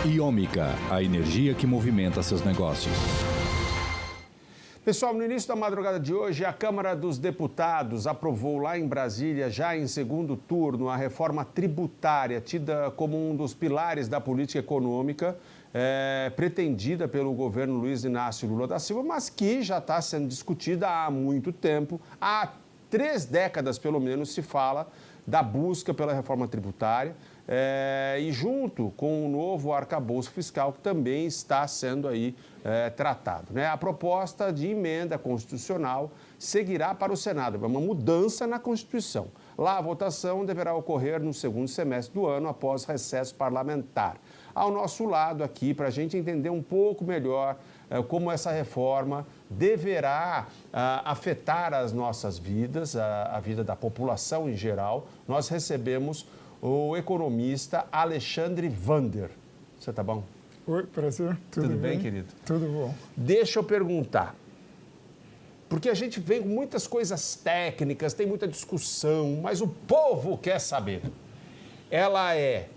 Iômica, a energia que movimenta seus negócios. Pessoal, no início da madrugada de hoje, a Câmara dos Deputados aprovou lá em Brasília, já em segundo turno, a reforma tributária, tida como um dos pilares da política econômica, pretendida pelo governo Luiz Inácio Lula da Silva, mas que já está sendo discutida há muito tempo. Há 3 décadas, pelo menos, se fala da busca pela reforma tributária e junto com o novo arcabouço fiscal, que também está sendo aí tratado, né? A proposta de emenda constitucional seguirá para o Senado, é uma mudança na Constituição. Lá a votação deverá ocorrer no segundo semestre do ano, após recesso parlamentar. Ao nosso lado aqui, para a gente entender um pouco melhor como essa reforma deverá afetar as nossas vidas, a vida da população em geral, nós recebemos o economista Alexandre Vander. Você tá bom? Oi, prazer. Tudo bem, querido? Tudo bom. Deixa eu perguntar, porque a gente vem com muitas coisas técnicas, tem muita discussão, mas o povo quer saber. Ela é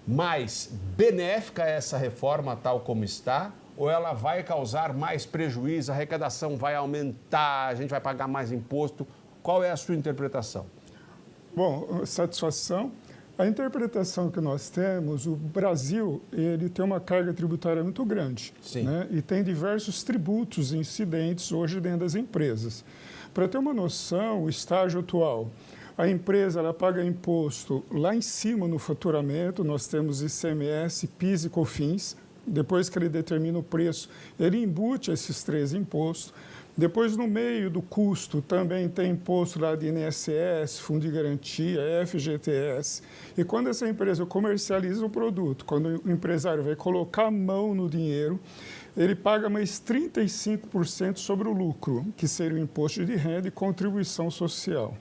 mais benéfica, essa reforma tal como está, ou ela vai causar mais prejuízo, a arrecadação vai aumentar, a gente vai pagar mais imposto? Qual é a sua interpretação? Bom, satisfação. A interpretação que nós temos, o Brasil, ele tem uma carga tributária muito grande. Sim. Né? E tem diversos tributos incidentes hoje dentro das empresas. Para ter uma noção, o estágio atual, a empresa ela paga imposto lá em cima no faturamento, nós temos ICMS, PIS e COFINS. Depois que ele determina o preço, ele embute esses 3 impostos. Depois, no meio do custo, também tem imposto lá de INSS, Fundo de Garantia, FGTS. E quando essa empresa comercializa o produto, quando o empresário vai colocar a mão no dinheiro, ele paga mais 35% sobre o lucro, que seria o imposto de renda e contribuição social.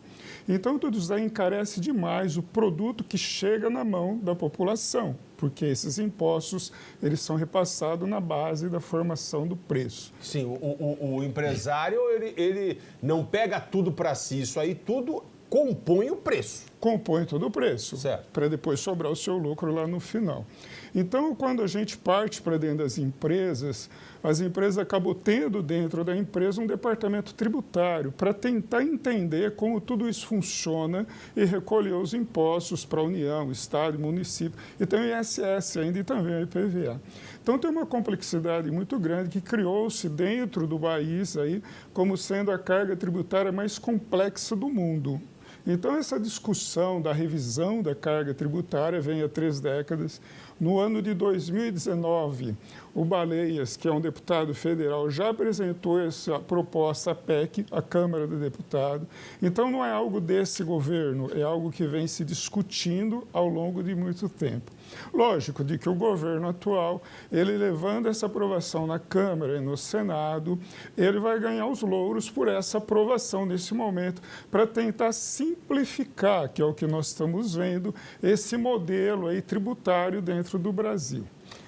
Então, tudo isso aí encarece demais o produto que chega na mão da população, porque esses impostos eles são repassados na base da formação do preço. Sim, o empresário ele não pega tudo para si, isso aí tudo compõe o preço. Compõe todo o preço, para depois sobrar o seu lucro lá no final. Então, quando a gente parte para dentro das empresas, as empresas acabam tendo dentro da empresa um departamento tributário para tentar entender como tudo isso funciona e recolher os impostos para a União, Estado e município. E tem o ISS ainda e também o IPVA. Então, tem uma complexidade muito grande que criou-se dentro do país aí como sendo a carga tributária mais complexa do mundo. Então, essa discussão da revisão da carga tributária vem há 3 décadas. No ano de 2019, o Baleias, que é um deputado federal, já apresentou essa proposta à PEC, à Câmara dos Deputados. Então, não é algo desse governo, é algo que vem se discutindo ao longo de muito tempo. Lógico de que o governo atual, ele levando essa aprovação na Câmara e no Senado, ele vai ganhar os louros por essa aprovação nesse momento, para tentar simplificar, que é o que nós estamos vendo, esse modelo aí tributário dentro do Brasil.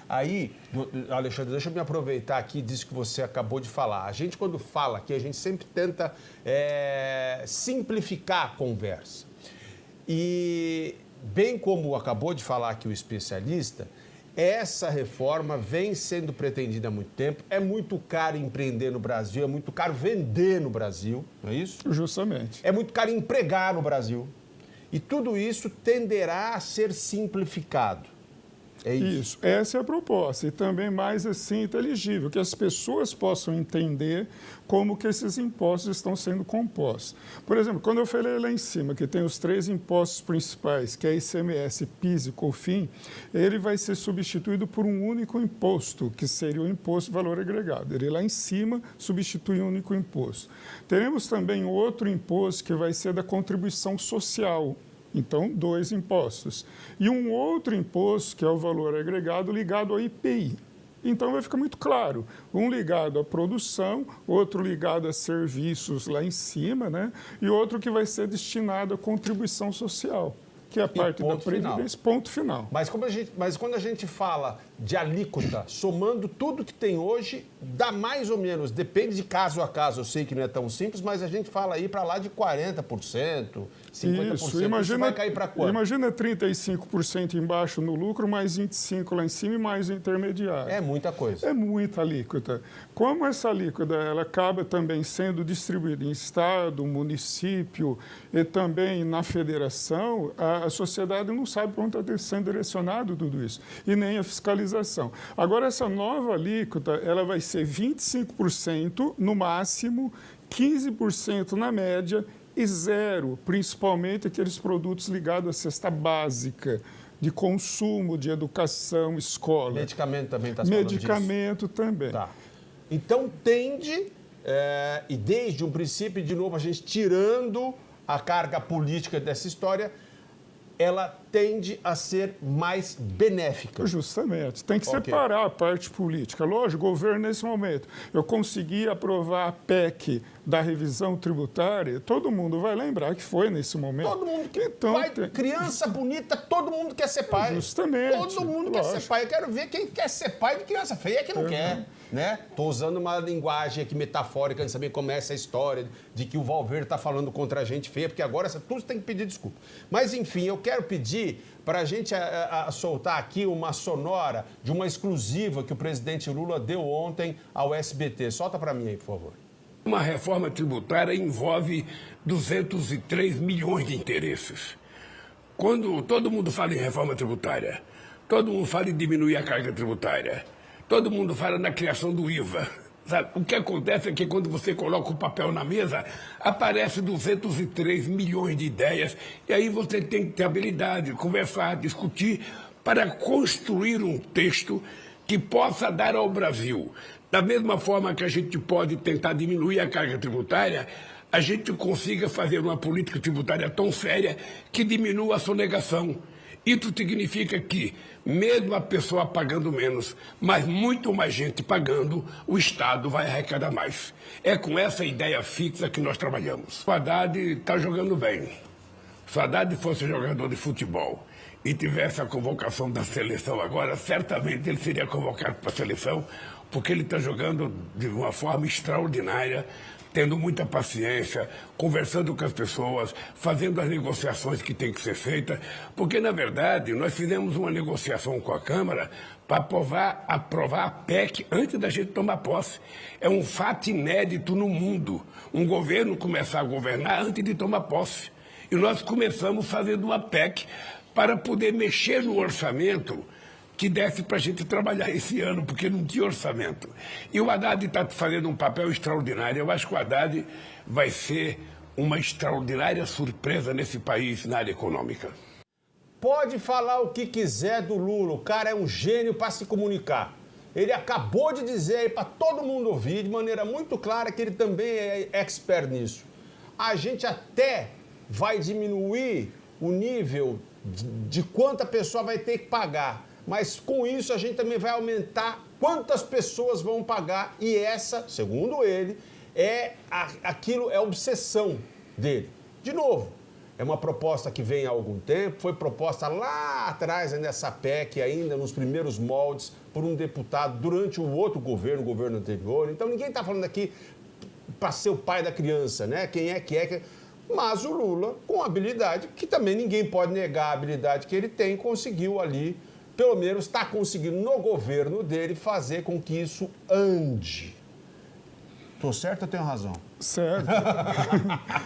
Aí, Alexandre, deixa eu me aproveitar aqui disso que você acabou de falar. A gente, quando fala aqui, a gente sempre tenta simplificar a conversa. E, bem como acabou de falar aqui o especialista, essa reforma vem sendo pretendida há muito tempo. É muito caro empreender no Brasil, é muito caro vender no Brasil, não é isso? Justamente. É muito caro empregar no Brasil. E tudo isso tenderá a ser simplificado. É isso. Essa é a proposta. E também mais assim inteligível, que as pessoas possam entender como que esses impostos estão sendo compostos. Por exemplo, quando eu falei lá em cima que tem os 3 impostos principais, que é ICMS, PIS e COFINS, ele vai ser substituído por um único imposto, que seria o Imposto de Valor Agregado. Ele lá em cima substitui um único imposto. Teremos também outro imposto que vai ser da contribuição social. Então, 2 impostos. E um outro imposto, que é o valor agregado, ligado ao IPI. Então, vai ficar muito claro. Um ligado à produção, outro ligado a serviços lá em cima, né? E outro que vai ser destinado à contribuição social. que é a parte da Previdência, ponto final. Mas quando a gente fala de alíquota, somando tudo que tem hoje, dá mais ou menos, depende de caso a caso, eu sei que não é tão simples, mas a gente fala aí para lá de 40%, 50%, isso vai cair para quanto? Imagina 35% embaixo no lucro, mais 25% lá em cima e mais o intermediário. É muita coisa. É muita alíquota. Como essa alíquota ela acaba também sendo distribuída em estado, município e também na federação, a sociedade não sabe para onde está sendo direcionado tudo isso, e nem a fiscalização. Agora, essa nova alíquota ela vai ser 25% no máximo, 15% na média e 0%, principalmente aqueles produtos ligados à cesta básica, de consumo, de educação, escola. Medicamento também está falando disso? Medicamento também. Tá. Então, tende, e desde um princípio, de novo, a gente tirando a carga política dessa história, ela tende a ser mais benéfica. Justamente. Tem que separar a parte política. Lógico, o governo, nesse momento, eu consegui aprovar a PEC da revisão tributária, todo mundo vai lembrar que foi nesse momento. Todo mundo que criança bonita, todo mundo quer ser pai. Justamente. Todo mundo quer ser pai. Eu quero ver quem quer ser pai de criança feia que não quer. Né? Estou usando uma linguagem aqui metafórica, de saber como é essa história de que o Valverde está falando contra a gente feia, porque agora tudo tem que pedir desculpa. Mas, enfim, eu quero pedir para a gente soltar aqui uma sonora de uma exclusiva que o presidente Lula deu ontem ao SBT. Solta para mim aí, por favor. Uma reforma tributária envolve 203 milhões de interesses. Quando todo mundo fala em reforma tributária, todo mundo fala em diminuir a carga tributária, todo mundo fala na criação do IVA. Sabe? O que acontece é que quando você coloca o papel na mesa, aparece 203 milhões de ideias e aí você tem que ter habilidade, conversar, discutir para construir um texto que possa dar ao Brasil, da mesma forma que a gente pode tentar diminuir a carga tributária, a gente consiga fazer uma política tributária tão séria que diminua a sonegação. Isso significa que, mesmo a pessoa pagando menos, mas muito mais gente pagando, o Estado vai arrecadar mais. É com essa ideia fixa que nós trabalhamos. O Haddad está jogando bem. Se o Haddad fosse jogador de futebol e tivesse a convocação da seleção agora, certamente ele seria convocado para a seleção, porque ele está jogando de uma forma extraordinária, tendo muita paciência, conversando com as pessoas, fazendo as negociações que tem que ser feitas, porque, na verdade, nós fizemos uma negociação com a Câmara para aprovar a PEC antes da gente tomar posse. É um fato inédito no mundo, um governo começar a governar antes de tomar posse. E nós começamos fazendo uma PEC para poder mexer no orçamento que desse para a gente trabalhar esse ano, porque não tinha orçamento. E o Haddad está fazendo um papel extraordinário. Eu acho que o Haddad vai ser uma extraordinária surpresa nesse país na área econômica. Pode falar o que quiser do Lula, o cara é um gênio para se comunicar. Ele acabou de dizer aí para todo mundo ouvir, de maneira muito clara, que ele também é expert nisso. A gente até vai diminuir o nível de quanto a pessoa vai ter que pagar. Mas com isso a gente também vai aumentar quantas pessoas vão pagar. E essa, segundo ele, é a obsessão dele. De novo, é uma proposta que vem há algum tempo, foi proposta lá atrás, nessa PEC, ainda nos primeiros moldes, por um deputado durante o outro governo, o governo anterior. Então ninguém está falando aqui para ser o pai da criança, né? Quem é que é... Mas o Lula, com habilidade, que também ninguém pode negar a habilidade que ele tem, conseguiu ali, pelo menos está conseguindo no governo dele, fazer com que isso ande. Estou certo ou tenho razão? Certo.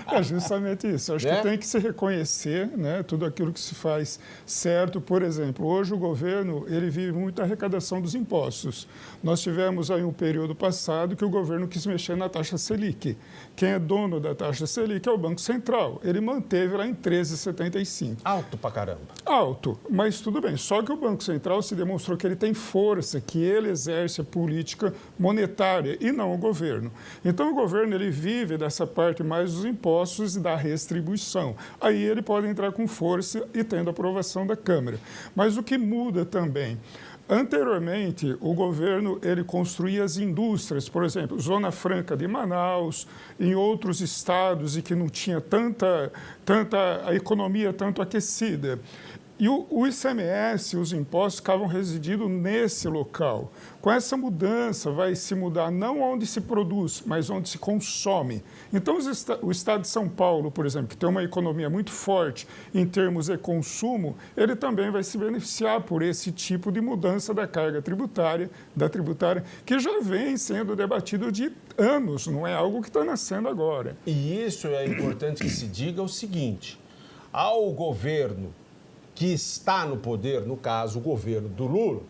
É justamente isso. Acho que tem que se reconhecer, né, tudo aquilo que se faz certo. Por exemplo, hoje o governo ele vive muita arrecadação dos impostos. Nós tivemos aí um período passado que o governo quis mexer na taxa Selic. Quem é dono da taxa Selic é o Banco Central. Ele manteve lá em 13,75. Alto pra caramba. Alto, mas tudo bem. Só que o Banco Central se demonstrou que ele tem força, que ele exerce a política monetária e não o governo. Então o governo ele vive dessa parte mais dos impostos e da restribuição. Aí ele pode entrar com força e tendo aprovação da Câmara. Mas o que muda também? Anteriormente, o governo ele construía as indústrias, por exemplo, Zona Franca de Manaus, em outros estados e que não tinha a economia tanto aquecida. E o ICMS, os impostos, ficavam residindo nesse local. Com essa mudança, vai se mudar não onde se produz, mas onde se consome. Então, o estado de São Paulo, por exemplo, que tem uma economia muito forte em termos de consumo, ele também vai se beneficiar por esse tipo de mudança da carga tributária, que já vem sendo debatido de anos, não é algo que está nascendo agora. E isso é importante que se diga o seguinte, ao governo que está no poder, no caso, o governo do Lula,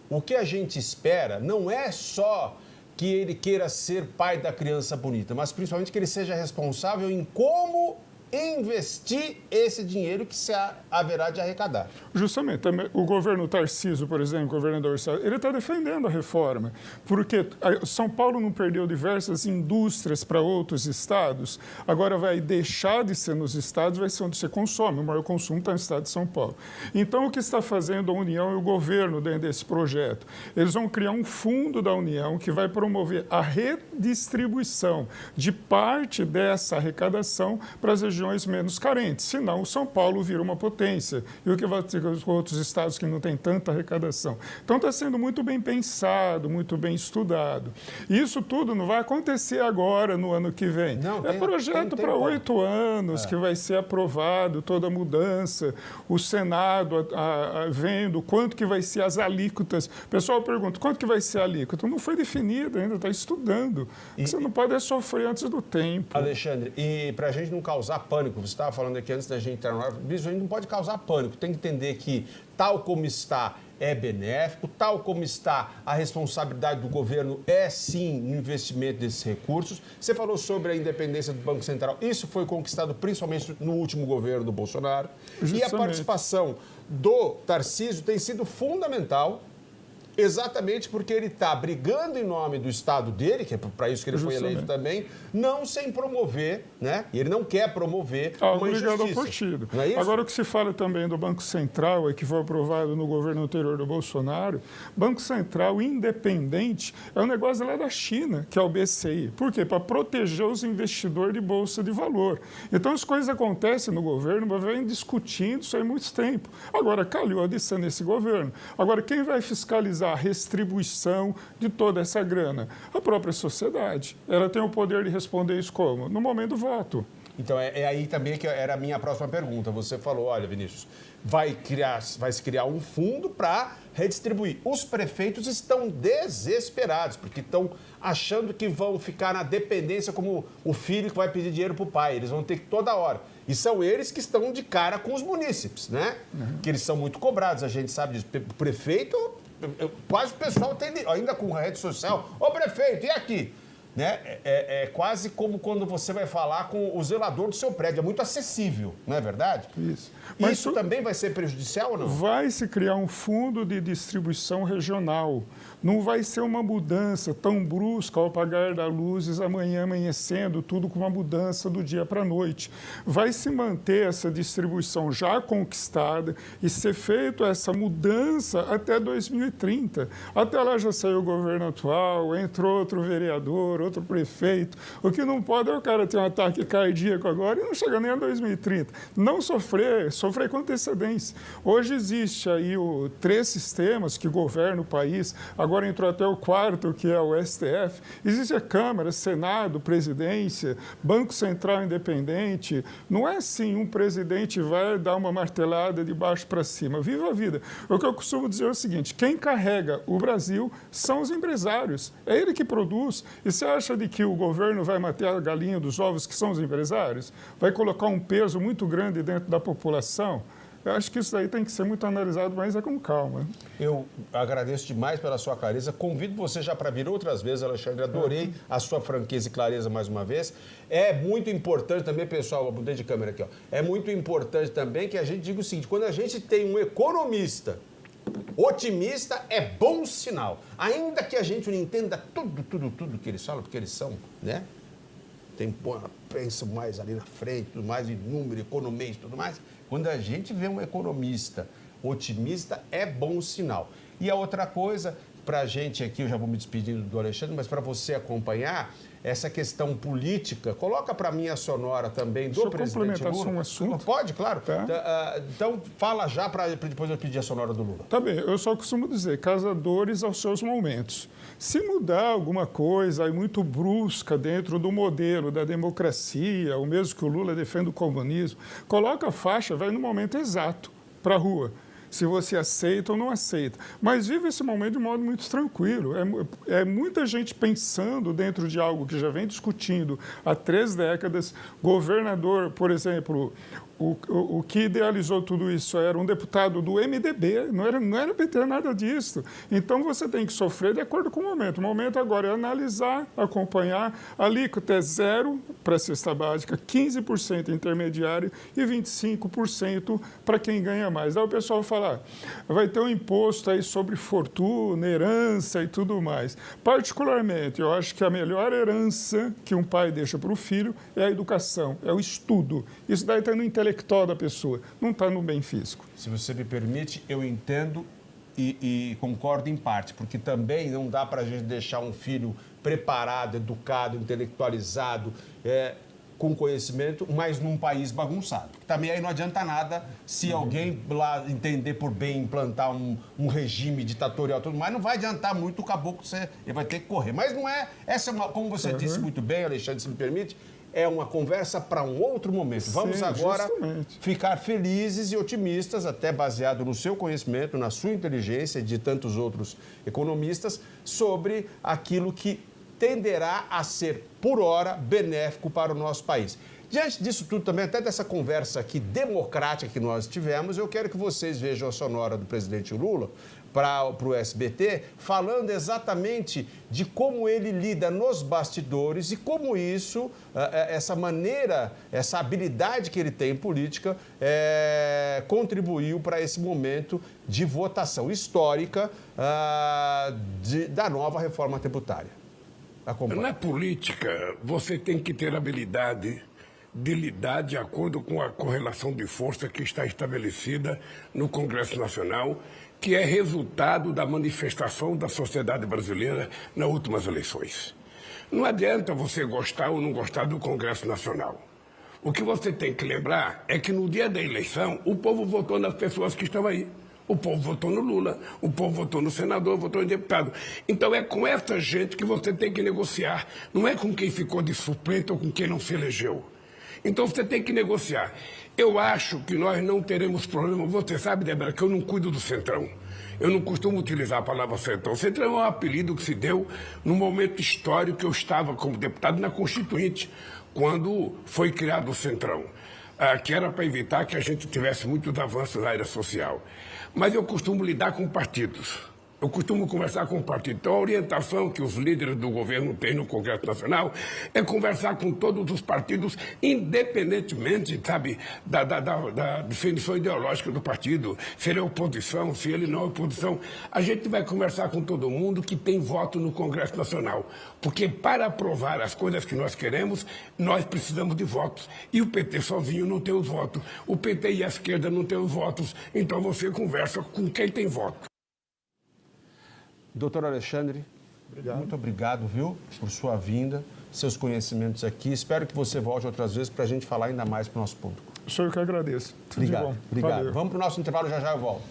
o que a gente espera não é só que ele queira ser pai da criança bonita, mas principalmente que ele seja responsável em como investir esse dinheiro que se haverá de arrecadar. Justamente, o governo Tarcísio, por exemplo, o governador, ele está defendendo a reforma, porque São Paulo não perdeu diversas indústrias para outros estados, agora vai deixar de ser nos estados, vai ser onde se consome, o maior consumo está no estado de São Paulo. Então, o que está fazendo a União e o governo dentro desse projeto? Eles vão criar um fundo da União que vai promover a redistribuição de parte dessa arrecadação para as regiões menos carentes, senão o São Paulo vira uma potência. E o que vai ter com outros estados que não têm tanta arrecadação? Então está sendo muito bem pensado, muito bem estudado. E isso tudo não vai acontecer agora, no ano que vem. Não, é projeto para 8 anos que vai ser aprovado, toda a mudança, o Senado vendo quanto que vai ser as alíquotas. O pessoal pergunta, quanto que vai ser a alíquota? Não foi definido ainda, está estudando. Você não pode sofrer antes do tempo. Alexandre, e para a gente não causar pânico, você estava falando aqui antes da gente entrar no ar, a gente não pode causar pânico, tem que entender que tal como está é benéfico, tal como está a responsabilidade do governo é sim no investimento desses recursos. Você falou sobre a independência do Banco Central, isso foi conquistado principalmente no último governo do Bolsonaro. Justamente. E a participação do Tarcísio tem sido fundamental, exatamente porque ele está brigando em nome do Estado dele, que é para isso que ele foi eleito também, não sem promover, né? E ele não quer promover uma injustiça. Partido. Não é isso? Agora, o que se fala também do Banco Central, que foi aprovado no governo anterior do Bolsonaro, Banco Central independente é um negócio lá da China, que é o BCI. Por quê? Para proteger os investidores de bolsa de valor. Então, as coisas acontecem no governo, mas vem discutindo isso há muito tempo. Agora, calhou de ser nesse governo. Agora, quem vai fiscalizar a restribuição de toda essa grana? A própria sociedade. Ela tem o poder de responder isso como? No momento do voto. Então, é aí também que era a minha próxima pergunta. Você falou, olha, Vinícius, vai se criar um fundo para redistribuir. Os prefeitos estão desesperados, porque estão achando que vão ficar na dependência como o filho que vai pedir dinheiro para o pai. Eles vão ter que toda hora. E são eles que estão de cara com os munícipes, né? Que eles são muito cobrados, a gente sabe disso. O prefeito... Quase o pessoal tem, ainda com a rede social, ô prefeito, e aqui? Né? É quase como quando você vai falar com o zelador do seu prédio, é muito acessível, não é verdade? Isso. Mas isso também vai ser prejudicial ou não? Vai se criar um fundo de distribuição regional. Não vai ser uma mudança tão brusca ao apagar das luzes amanhã amanhecendo, tudo com uma mudança do dia para a noite. Vai se manter essa distribuição já conquistada e ser feita essa mudança até 2030. Até lá já saiu o governo atual, entrou outro vereador, outro prefeito. O que não pode é o cara ter um ataque cardíaco agora e não chegar nem a 2030. Não sofrer com antecedência. Hoje existe aí 3 sistemas que governam o país, agora entrou até o 4º, que é o STF. Existe a Câmara, Senado, Presidência, Banco Central Independente. Não é assim, um presidente vai dar uma martelada de baixo para cima. Viva a vida. O que eu costumo dizer é o seguinte, quem carrega o Brasil são os empresários. É ele que produz. E você acha de que o governo vai matar a galinha dos ovos, que são os empresários? Vai colocar um peso muito grande dentro da população? Eu acho que isso aí tem que ser muito analisado, mas é com calma. Eu agradeço demais pela sua clareza. Convido você já para vir outras vezes, Alexandre. Adorei a sua franqueza e clareza mais uma vez. É muito importante também, pessoal, vou mudar de câmera aqui, ó. É muito importante também que a gente diga o seguinte, quando a gente tem um economista otimista, é bom sinal. Ainda que a gente não entenda tudo que eles falam, porque eles são, né? Pensam mais ali na frente, tudo mais, em número, economia e tudo mais. Quando a gente vê um economista otimista, é bom sinal. E a outra coisa, para a gente aqui, eu já vou me despedindo do Alexandre, mas para você acompanhar essa questão política, coloca para mim a sonora também do presidente Lula. Um assunto? Pode, claro. Tá. Então, fala já para depois eu pedir a sonora do Lula. Tá bem, eu só costumo dizer, casadores aos seus momentos. Se mudar alguma coisa aí muito brusca dentro do modelo da democracia, o mesmo que o Lula defende o comunismo, coloca a faixa, vai no momento exato para a rua. Se você aceita ou não aceita. Mas vive esse momento de modo muito tranquilo. É muita gente pensando dentro de algo que já vem discutindo há 3 décadas. Governador, por exemplo, o que idealizou tudo isso era um deputado do MDB, não era PT, nada disso. Então, você tem que sofrer de acordo com o momento. O momento agora é analisar, acompanhar. A alíquota é 0 para a cesta básica, 15% intermediário e 25% para quem ganha mais. Aí o pessoal fala, vai ter um imposto aí sobre fortuna, herança e tudo mais. Particularmente, eu acho que a melhor herança que um pai deixa para o filho é a educação, é o estudo. Isso daí está no intelectual da pessoa, não está no bem físico. Se você me permite, eu entendo e concordo em parte, porque também não dá para a gente deixar um filho preparado, educado, intelectualizado, com conhecimento, mas num país bagunçado. Também aí não adianta nada se alguém lá entender por bem implantar um regime ditatorial, tudo mais, não vai adiantar muito o caboclo, ele vai ter que correr. Mas não é, essa é uma, como você disse muito bem, Alexandre, se me permite, é uma conversa para um outro momento. Vamos agora ficar felizes e otimistas, até baseado no seu conhecimento, na sua inteligência e de tantos outros economistas, sobre aquilo que tenderá a ser, por hora, benéfico para o nosso país. Diante disso tudo também, até dessa conversa aqui democrática que nós tivemos, eu quero que vocês vejam a sonora do presidente Lula para o SBT, falando exatamente de como ele lida nos bastidores e como isso, essa maneira, essa habilidade que ele tem em política, contribuiu para esse momento de votação histórica da nova reforma tributária. Acompanhe. Na política, você tem que ter habilidade de lidar de acordo com a correlação de força que está estabelecida no Congresso Nacional, que é resultado da manifestação da sociedade brasileira nas últimas eleições. Não adianta você gostar ou não gostar do Congresso Nacional. O que você tem que lembrar é que no dia da eleição, o povo votou nas pessoas que estão aí. O povo votou no Lula, o povo votou no senador, votou no deputado. Então é com essa gente que você tem que negociar. Não é com quem ficou de suplente ou com quem não se elegeu. Então você tem que negociar. Eu acho que nós não teremos problema. Você sabe, Débora, que eu não cuido do Centrão. Eu não costumo utilizar a palavra Centrão. Centrão é um apelido que se deu no momento histórico que eu estava como deputado na Constituinte, quando foi criado o Centrão, que era para evitar que a gente tivesse muitos avanços na área social. Mas eu costumo lidar com partidos. Eu costumo conversar com o partido. Então, a orientação que os líderes do governo têm no Congresso Nacional é conversar com todos os partidos, independentemente, sabe, da definição ideológica do partido, se ele é oposição, se ele não é oposição. A gente vai conversar com todo mundo que tem voto no Congresso Nacional. Porque para aprovar as coisas que nós queremos, nós precisamos de votos. E o PT sozinho não tem os votos. O PT e a esquerda não têm os votos. Então, você conversa com quem tem voto. Doutor Alexandre, muito obrigado, viu, por sua vinda, seus conhecimentos aqui. Espero que você volte outras vezes para a gente falar ainda mais para o nosso público. Sou eu que agradeço. Tudo obrigado, de bom. Obrigado. Valeu. Vamos para o nosso intervalo, já eu volto.